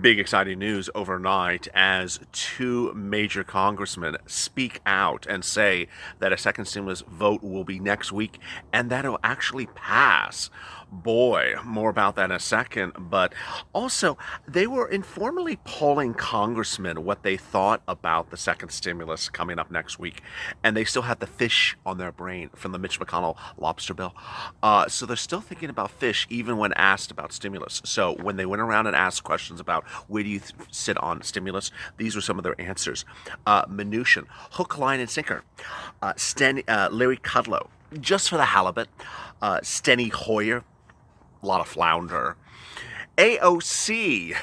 Big exciting news overnight as two major congressmen speak out and say that a second stimulus vote will be next week and that it'll actually pass. Boy, more about that in a second. But also, they were informally polling congressmen what they thought about the second stimulus coming up next week. And they still have the fish on their brain from the Mitch McConnell lobster bill. So they're still thinking about fish even when asked about stimulus. So when they went around and asked questions about where do you sit on stimulus, these were some of their answers. Mnuchin, hook, line, and sinker. Larry Kudlow, just for the halibut. Steny Hoyer, a lot of flounder. AOC,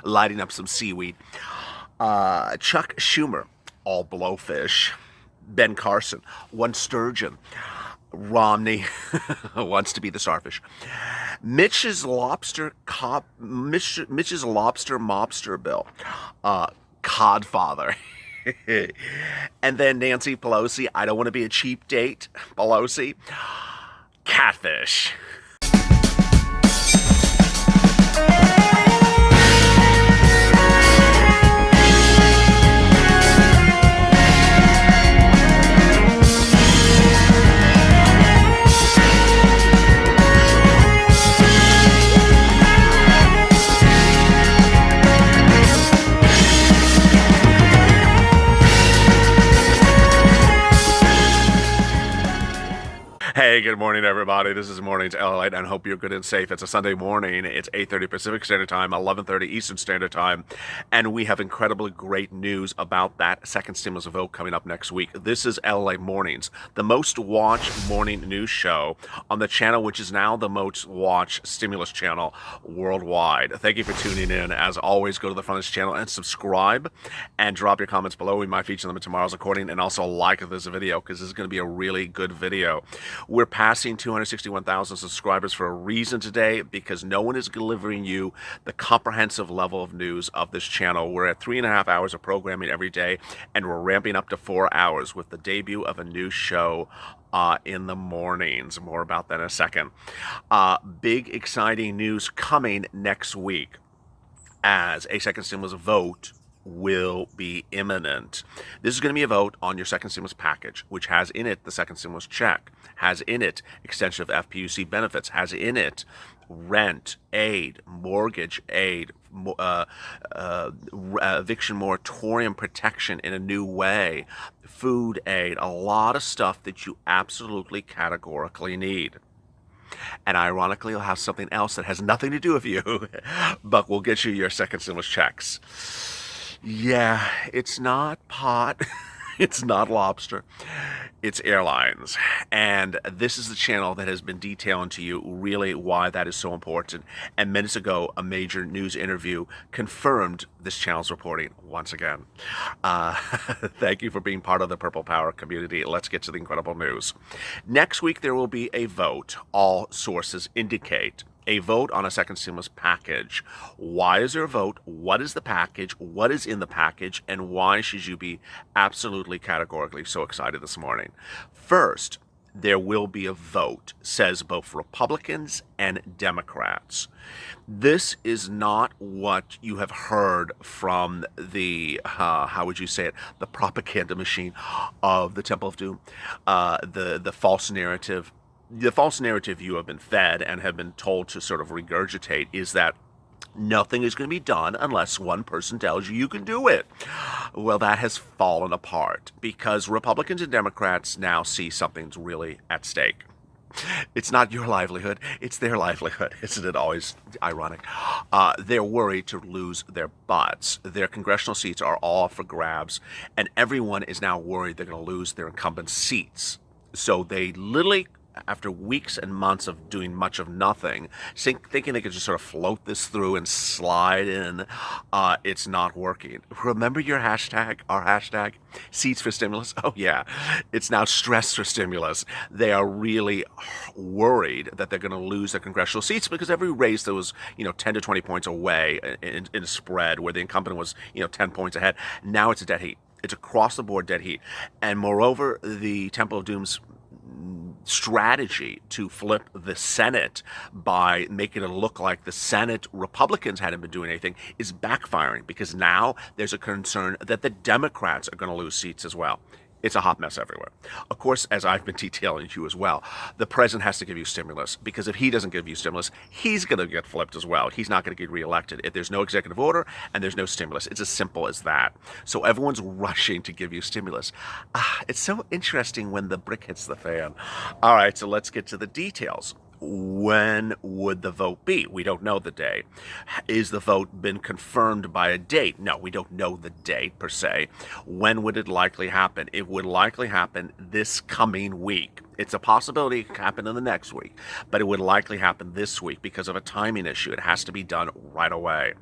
lighting up some seaweed. Chuck Schumer, all blowfish. Ben Carson, one sturgeon. Romney wants to be the starfish. Mitch's lobster mobster bill. Codfather. And then Nancy Pelosi, I don't want to be a cheap date. Pelosi. Catfish. Hey, good morning, everybody. This is Morning's LALATE, and I hope you're good and safe. It's a Sunday morning. It's 8:30 Pacific Standard Time, 11:30 Eastern Standard Time, and we have incredibly great news about that second stimulus vote coming up next week. This is LA Mornings, the most watched morning news show on the channel, which is now the most watched stimulus channel worldwide. Thank you for tuning in. As always, go to the front of this channel and subscribe, and drop your comments below. We might feature them in tomorrow's recording, and also like this video because this is going to be a really good video. We're passing 261,000 subscribers for a reason today, because no one is delivering you the comprehensive level of news of this channel. We're at 3.5 hours of programming every day, and we're ramping up to 4 hours with the debut of a new show in the mornings. More about that in a second. Big exciting news coming next week as a second stimulus vote will be imminent. This is going to be a vote on your second stimulus package, which has in it the second stimulus check, has in it extension of FPUC benefits, has in it rent aid, mortgage aid, eviction moratorium protection in a new way, food aid, a lot of stuff that you absolutely categorically need. And ironically, you'll have something else that has nothing to do with you, but will get you your second stimulus checks. Yeah, it's not pot, it's not lobster, it's airlines. And this is the channel that has been detailing to you really why that is so important. And minutes ago, a major news interview confirmed this channel's reporting once again. Thank you for being part of the Purple Power community. Let's get to the incredible news. Next week, there will be a vote. All sources indicate a vote on a second stimulus package. Why is there a vote? What is the package? What is in the package? And why should you be absolutely categorically so excited this morning? First, there will be a vote, says both Republicans and Democrats. This is not what you have heard from the, how would you say it, the propaganda machine of the Temple of Doom, the false narrative. The false narrative you have been fed and have been told to sort of regurgitate is that nothing is going to be done unless one person tells you you can do it. Well, that has fallen apart because Republicans and Democrats now see something's really at stake. It's not your livelihood, it's their livelihood. Isn't it always ironic? They're worried to lose their butts. Their congressional seats are all for grabs, and everyone is now worried they're going to lose their incumbent seats. So they literally, after weeks and months of doing much of nothing, thinking they could just sort of float this through and slide in, it's not working. Remember your hashtag, our hashtag, seats for stimulus? Oh yeah, it's now stress for stimulus. They are really worried that they're going to lose their congressional seats because every race that was, 10 to 20 points away in a spread where the incumbent was, 10 points ahead, now it's a dead heat. It's across the board dead heat. And moreover, the Temple of Doom's strategy to flip the Senate by making it look like the Senate Republicans hadn't been doing anything is backfiring, because now there's a concern that the Democrats are going to lose seats as well. It's a hot mess everywhere. Of course, as I've been detailing to you as well, the president has to give you stimulus, because if he doesn't give you stimulus, he's going to get flipped as well. He's not going to get reelected if there's no executive order and there's no stimulus. It's as simple as that. So everyone's rushing to give you stimulus. It's so interesting when the brick hits the fan. All right, so let's get to the details. When would the vote be? We don't know the day. Is the vote been confirmed by a date? No, we don't know the date per se. When would it likely happen? It would likely happen this coming week. It's a possibility it could happen in the next week, but it would likely happen this week because of a timing issue. It has to be done right away.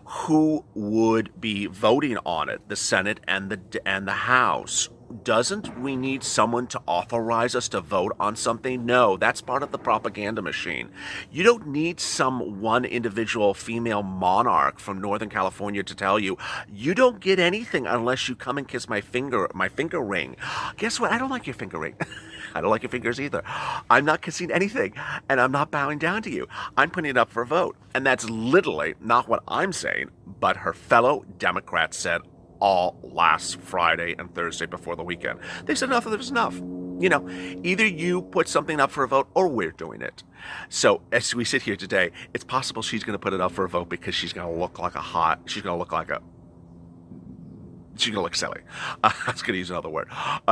Who would be voting on it? The Senate and the House. Doesn't we need someone to authorize us to vote on something? No, that's part of the propaganda machine. You don't need some one individual female monarch from Northern California to tell you, you don't get anything unless you come and kiss my finger ring. Guess what? I don't like your finger ring. I don't like your fingers either. I'm not kissing anything, and I'm not bowing down to you. I'm putting it up for a vote. And that's literally not what I'm saying, but her fellow Democrats said all last Friday and Thursday before the weekend. They said enough is enough. You know, either you put something up for a vote or we're doing it. So as we sit here today, it's possible she's going to put it up for a vote because she's going to look like she's going to look silly. I was going to use another word.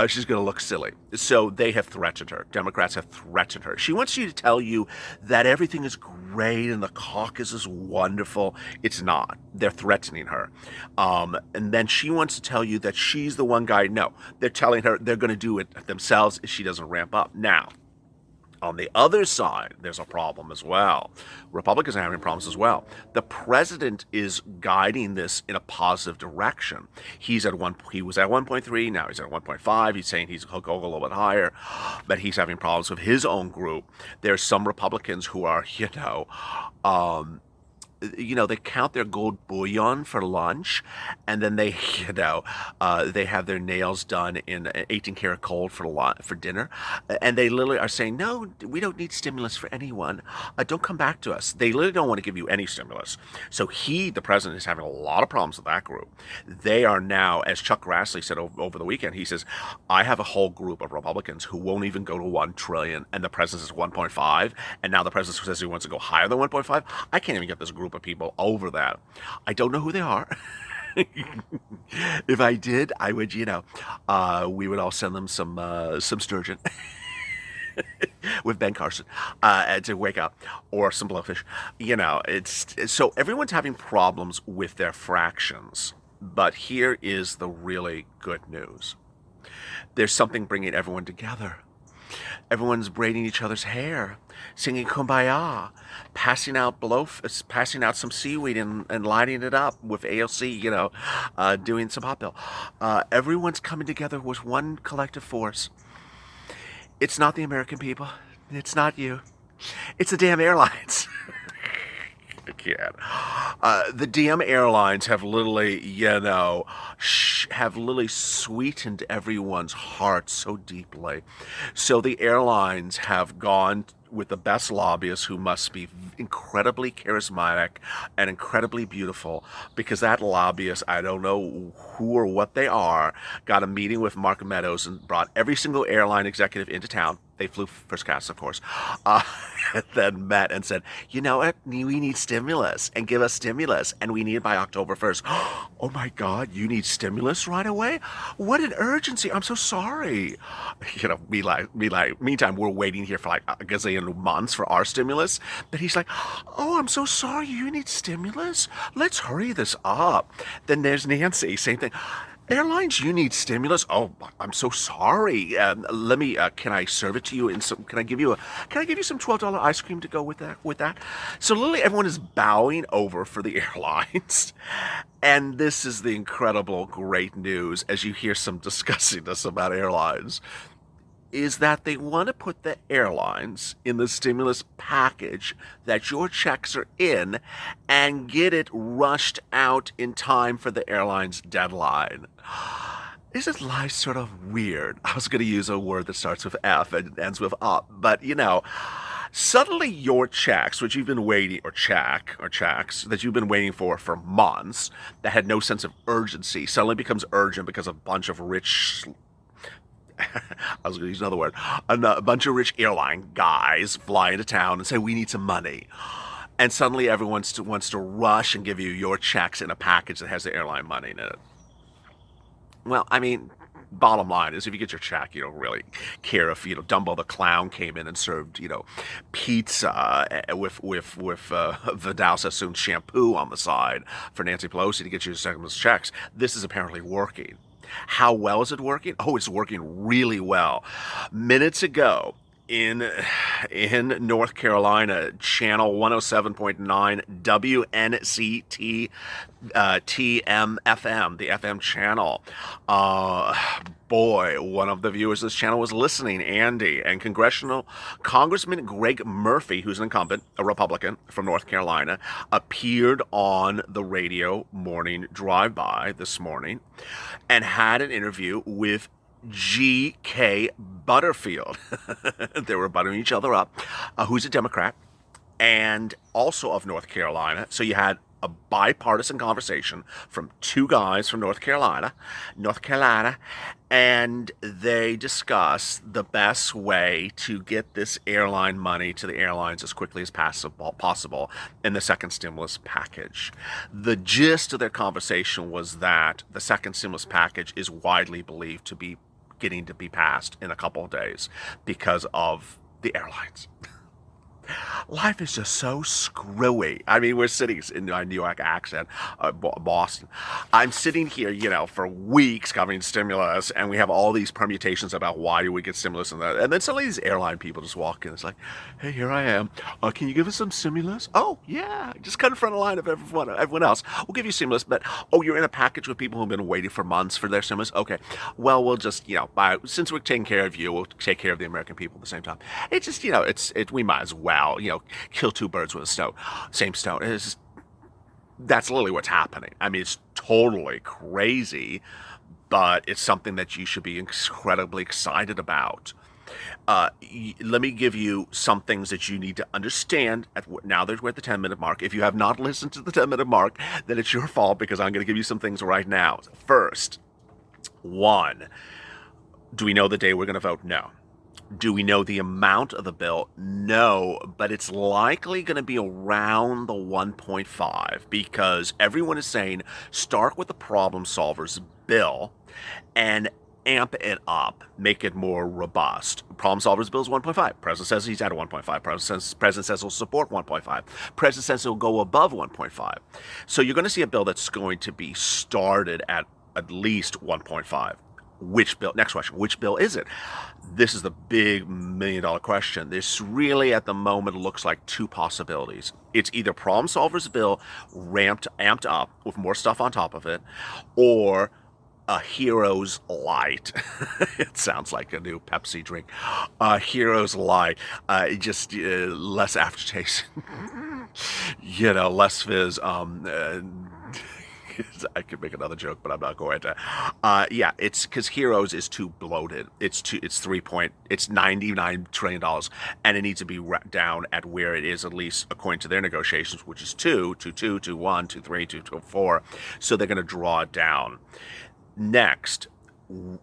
She's going to look silly. So they have threatened her. Democrats have threatened her. She wants you to tell you that everything is great and the caucus is wonderful. It's not. They're threatening her. And then she wants to tell you that she's the one guy. No, they're telling her they're going to do it themselves if she doesn't ramp up. Now, on the other side, there's a problem as well. Republicans are having problems as well. The president is guiding this in a positive direction. He was at 1.3, now he's at 1.5. He's saying he'll go a little bit higher, but he's having problems with his own group. There's some Republicans who are, they count their gold bullion for lunch, and then they have their nails done in 18 karat gold for dinner, and they literally are saying, no, we don't need stimulus for anyone. Don't come back to us. They literally don't want to give you any stimulus. So the president, is having a lot of problems with that group. They are now, as Chuck Grassley said over the weekend, he says, I have a whole group of Republicans who won't even go to 1 trillion, and the president is 1.5, and now the president says he wants to go higher than 1.5. I can't even get this group of people over that. I don't know who they are. If I did, I would, we would all send them some sturgeon with Ben Carson to wake up, or some blowfish. It's so everyone's having problems with their fractions. But here is the really good news. There's something bringing everyone together. Everyone's braiding each other's hair, singing Kumbaya, passing out some seaweed and lighting it up with AOC, doing some hot bill. Everyone's coming together with one collective force. It's not the American people. It's not you. It's the damn airlines. I can't. The damn airlines have literally, sweetened everyone's heart so deeply. So the airlines have gone with the best lobbyists, who must be incredibly charismatic and incredibly beautiful, because that lobbyist, I don't know who or what they are, got a meeting with Mark Meadows and brought every single airline executive into town. They flew first class, of course, then met and said, you know what, we need stimulus, and give us stimulus, and we need it by October 1st. Oh my God, you need stimulus right away? What an urgency. I'm so sorry. Meantime, we're waiting here for like a gazillion months for our stimulus. But he's like, oh, I'm so sorry, you need stimulus? Let's hurry this up. Then there's Nancy, same thing. Airlines, you need stimulus? Oh, I'm so sorry. Can I serve it to you in some, can I give you some $12 ice cream to go with that? So literally everyone is bowing over for the airlines. And this is the incredible, great news as you hear some discussiness about airlines, is that they want to put the airlines in the stimulus package that your checks are in and get it rushed out in time for the airline's deadline. Isn't life sort of weird? I was going to use a word that starts with F and ends with up, but suddenly your checks, which you've been waiting, or checks that you've been waiting for months, that had no sense of urgency, suddenly becomes urgent because a bunch of rich, I was going to use another word, a bunch of rich airline guys fly into town and say, we need some money. And suddenly everyone wants to rush and give you your checks in a package that has the airline money in it. Well, I mean, bottom line is if you get your check, you don't really care if, Dumbo the Clown came in and served, pizza with Vidal Sassoon shampoo on the side for Nancy Pelosi to get you some of those checks. This is apparently working. How well is it working? Oh, it's working really well. Minutes ago, in North Carolina, channel 107.9 WNCT TMFM, the FM channel. Boy, one of the viewers of this channel was listening, Andy, and Congressman Greg Murphy, who's an incumbent, a Republican from North Carolina, appeared on the radio morning drive-by this morning and had an interview with G.K. Butterfield. They were buttering each other up, who's a Democrat and also of North Carolina. So you had a bipartisan conversation from two guys from North Carolina, and they discuss the best way to get this airline money to the airlines as quickly as possible in the second stimulus package. The gist of their conversation was that the second stimulus package is widely believed to be getting to be passed in a couple of days because of the airlines. Life is just so screwy. I mean, we're sitting in my New York accent, Boston. I'm sitting here, for weeks covering stimulus, and we have all these permutations about why do we get stimulus and that. And then suddenly these airline people just walk in. It's like, hey, here I am. Can you give us some stimulus? Oh, yeah. Just cut in front of the line of everyone else. We'll give you stimulus, but, you're in a package with people who've been waiting for months for their stimulus? Okay. Well, we'll just, since we're taking care of you, we'll take care of the American people at the same time. It's just, we might as well, kill two birds with a same stone. That's literally what's happening. I mean, it's totally crazy, but it's something that you should be incredibly excited about. Let me give you some things that you need to understand. Now that we're at the 10-minute mark. If you have not listened to the 10-minute mark, then it's your fault because I'm going to give you some things right now. First, one, do we know the day we're going to vote? No. Do we know the amount of the bill? No, but it's likely going to be around the 1.5 because everyone is saying start with the problem solvers bill and amp it up, make it more robust. Problem solvers bill is 1.5. President says he's at a 1.5. President says he'll support 1.5. President says he'll go above 1.5. So you're going to see a bill that's going to be started at least 1.5. Which bill? Next question. Which bill is it? This is the big $1 million question. This really, at the moment, looks like two possibilities. It's either Problem Solver's bill amped up with more stuff on top of it, or a Heroes Light. It sounds like a new Pepsi drink. Heroes Light. Just less aftertaste. Less fizz. I could make another joke, but I'm not going to. It's because Heroes is too bloated. It's $99 trillion, and it needs to be down at where it is, at least according to their negotiations, which is 2, 1, 2, 3, 2, 4. So they're going to draw it down. Next,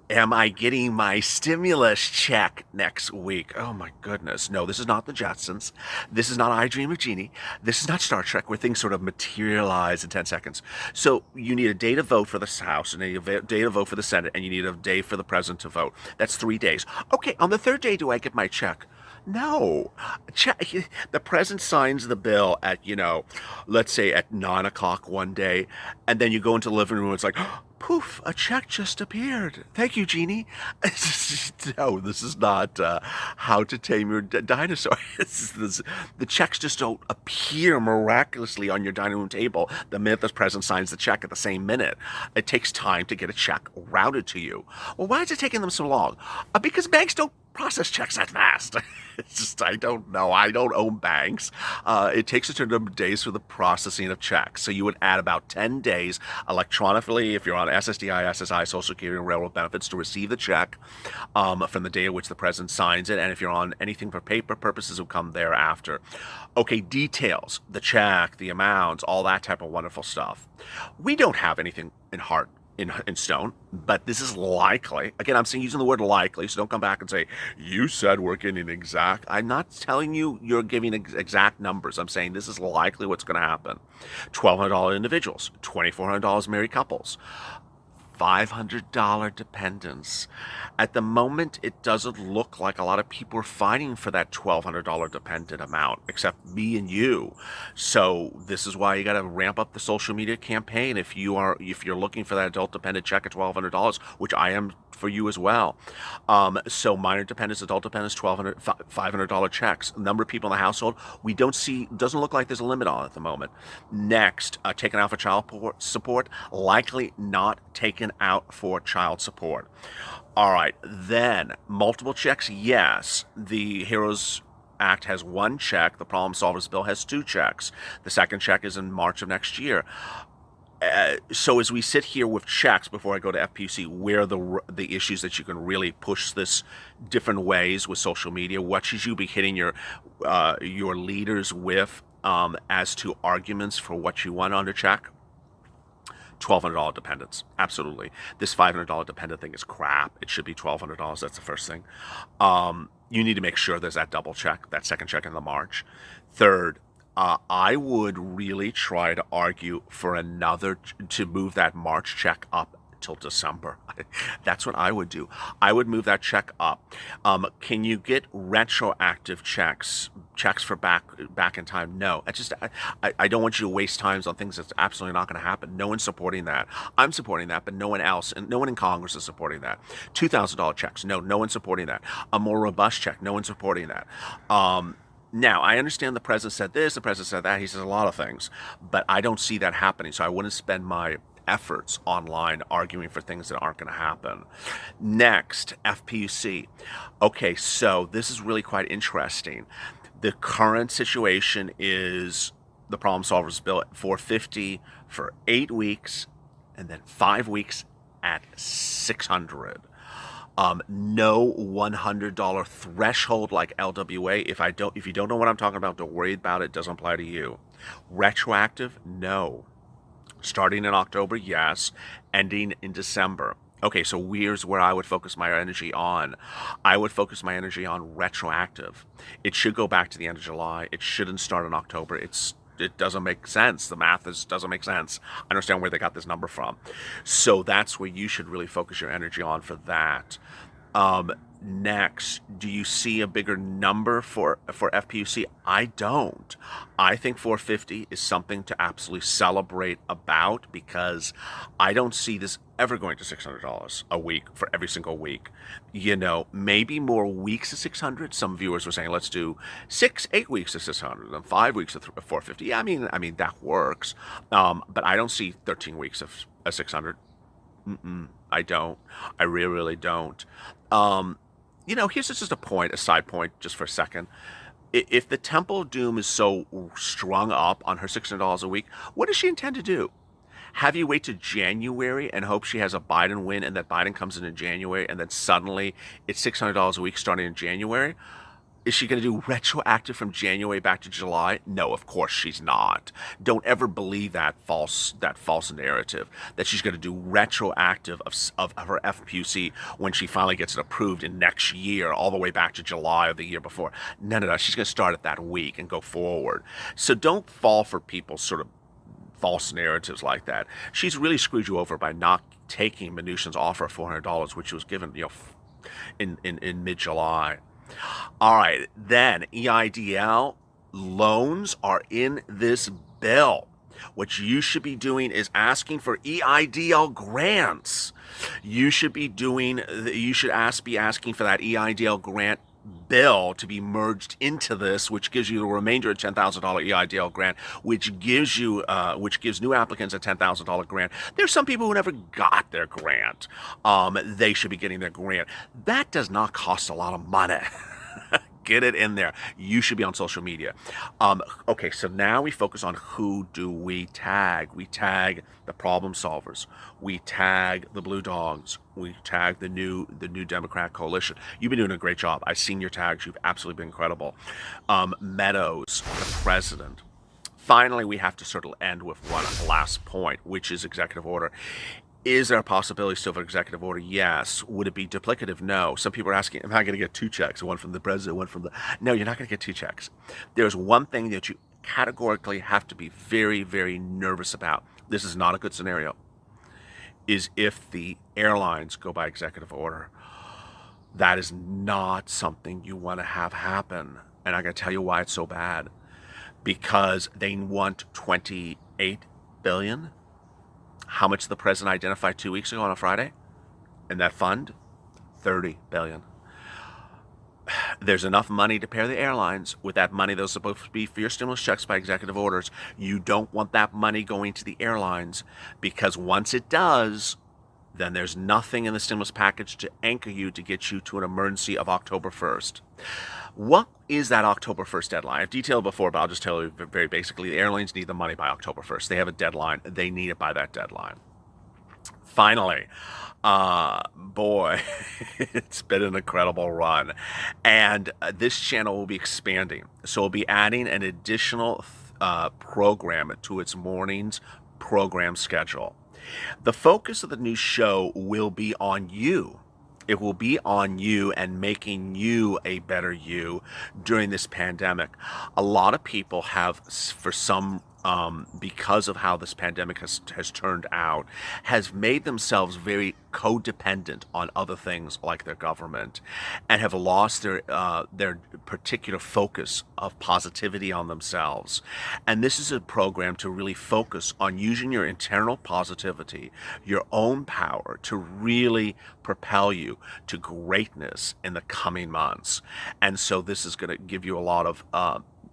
am I getting my stimulus check next week? Oh my goodness. No, this is not the Jetsons. This is not I Dream of Jeannie. This is not Star Trek where things sort of materialize in 10 seconds. So you need a day to vote for the House, and a day to vote for the Senate, and you need a day for the President to vote. That's 3 days. Okay, on the third day, do I get my check? No. The president signs the bill at, let's say at 9 o'clock one day, and then you go into the living room and it's like, poof, a check just appeared. Thank you, Jeannie. No, this is not How to Tame Your Dinosaur. The checks just don't appear miraculously on your dining room table the minute the president signs the check at the same minute. It takes time to get a check routed to you. Well, why is it taking them so long? Because banks don't process checks that fast. It's just, I don't know. I don't own banks. It takes a certain number of days for the processing of checks. So you would add about 10 days electronically if you're on SSDI, SSI, Social Security, and Railroad benefits to receive the check from the day at which the president signs it. And if you're on anything for paper purposes, it will come thereafter. Okay, details, the check, the amounts, all that type of wonderful stuff. We don't have anything in stone, but this is likely. Again, I'm saying using the word likely, so don't come back and say, you said we're getting exact. I'm not telling you you're giving exact numbers. I'm saying this is likely what's going to happen. $1,200 individuals, $2,400 married couples, $500 dependents. At the moment, it doesn't look like a lot of people are fighting for that $1,200 dependent amount, except me and you. So this is why you got to ramp up the social media campaign if you're looking for that adult dependent check at $1,200, which I am for you as well. So minor dependents, adult dependents, $500 checks. Number of people in the household, we don't see, doesn't look like there's a limit on it at the moment. Next, taken out for child support, likely not taken out for child support. All right, then multiple checks, yes. The HEROES Act has one check. The Problem Solvers Bill has two checks. The second check is in March of next year. So as we sit here with checks, before I go to FPUC, where are the issues that you can really push this different ways with social media? What should you be hitting your leaders with as to arguments for what you want on the check? $1,200 dependents, absolutely. This $500 dependent thing is crap. It should be $1,200. That's the first thing. You need to make sure there's that double check, that second check in the March. Third, I would really try to argue for to move that March check up till December. That's what I would do. I would move that check up. Can you get retroactive checks for back in time? No. I don't want you to waste times on things that's absolutely not going to happen. No one's supporting that. I'm supporting that, but no one else, and no one in Congress is supporting that. $2,000 checks. No one's supporting that. A more robust check. No one's supporting that. Now, I understand the president said this, the president said that. He says a lot of things, but I don't see that happening. So I wouldn't spend my efforts online arguing for things that aren't going to happen. Next, FPUC. Okay, so this is really quite interesting. The current situation is the Problem Solvers Bill at $450 for 8 weeks, and then 5 weeks at $600. No $100 threshold like LWA. If you don't know what I'm talking about, don't worry about it. It doesn't apply to you. Retroactive? No. Starting in October? Yes. Ending in December. Okay, so here's where I would focus my energy on. I would focus my energy on retroactive. It should go back to the end of July. It shouldn't start in October. It doesn't make sense. The math doesn't make sense. I understand where they got this number from. So that's where you should really focus your energy on for that. Next, do you see a bigger number for FPUC? I don't. I think 450 is something to absolutely celebrate about, because I don't see this ever going to $600 a week for every single week. Maybe more weeks of 600. Some viewers were saying, let's do 8 weeks of 600 and 5 weeks of 450. Yeah, I mean that works. But I don't see 13 weeks of 600. I don't. I really, really don't. Here's just a side point, just for a second. If the Temple of Doom is so strung up on her $600 a week, what does she intend to do? Have you wait to January and hope she has a Biden win and that Biden comes in January and then suddenly it's $600 a week starting in January? Is she going to do retroactive from January back to July? No, of course she's not. Don't ever believe that false narrative that she's going to do retroactive of her FPUC when she finally gets it approved in next year, all the way back to July of the year before. No. She's going to start it that week and go forward. So don't fall for people's sort of false narratives like that. She's really screwed you over by not taking Mnuchin's offer of $400, which was given, in mid-July. All right, then EIDL loans are in this bill. What you should be doing is asking for EIDL grants. You should be asking for that EIDL grant bill to be merged into this, which gives you the remainder of $10,000 EIDL grant, which gives new applicants a $10,000 grant. There's some people who never got their grant. They should be getting their grant. That does not cost a lot of money. Get it in there. You should be on social media. Okay, so now we focus on who do we tag. We tag the problem solvers. We tag the blue dogs. We tag the new Democrat coalition. You've been doing a great job. I've seen your tags. You've absolutely been incredible. Meadows, the president. Finally, we have to sort of end with one last point, which is executive order. Is there a possibility still of an executive order? Yes. Would it be duplicative? No. Some people are asking, am I going to get 2 checks? One from the president, one from the... No, you're not going to get 2 checks. There's one thing that you categorically have to be very, very nervous about. This is not a good scenario. Is if the airlines go by executive order. That is not something you want to have happen. And I got to tell you why it's so bad. Because they want $28 billion. How much the president identified 2 weeks ago on a Friday? In that fund? $30 billion. There's enough money to pay the airlines. With that money, those are supposed to be for your stimulus checks by executive orders. You don't want that money going to the airlines, because once it does, then there's nothing in the stimulus package to anchor you to get you to an emergency of October 1st. What is that October 1st deadline? I've detailed before, but I'll just tell you very basically. The airlines need the money by October 1st. They have a deadline. They need it by that deadline. Finally, boy, it's been an incredible run. And this channel will be expanding. So we'll be adding an additional program to its morning's program schedule. The focus of the new show will be on you. It will be on you and making you a better you during this pandemic. A lot of people have, for some, because of how this pandemic has turned out, has made themselves very codependent on other things like their government, and have lost their particular focus of positivity on themselves. And this is a program to really focus on using your internal positivity, your own power, to really propel you to greatness in the coming months. And so this is going to give you a lot of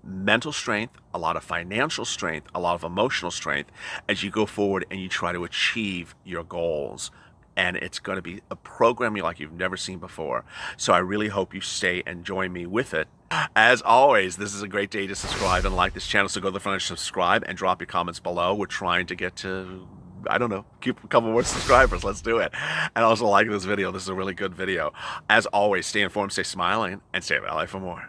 mental strength, a lot of financial strength, a lot of emotional strength as you go forward and you try to achieve your goals. And it's going to be a program like you've never seen before. So I really hope you stay and join me with it. As always, this is a great day to subscribe and like this channel. So go to the front and subscribe and drop your comments below. We're trying to get to, I don't know, keep a couple more subscribers. Let's do it. And also like this video. This is a really good video. As always, stay informed, stay smiling, and stay at LA for more.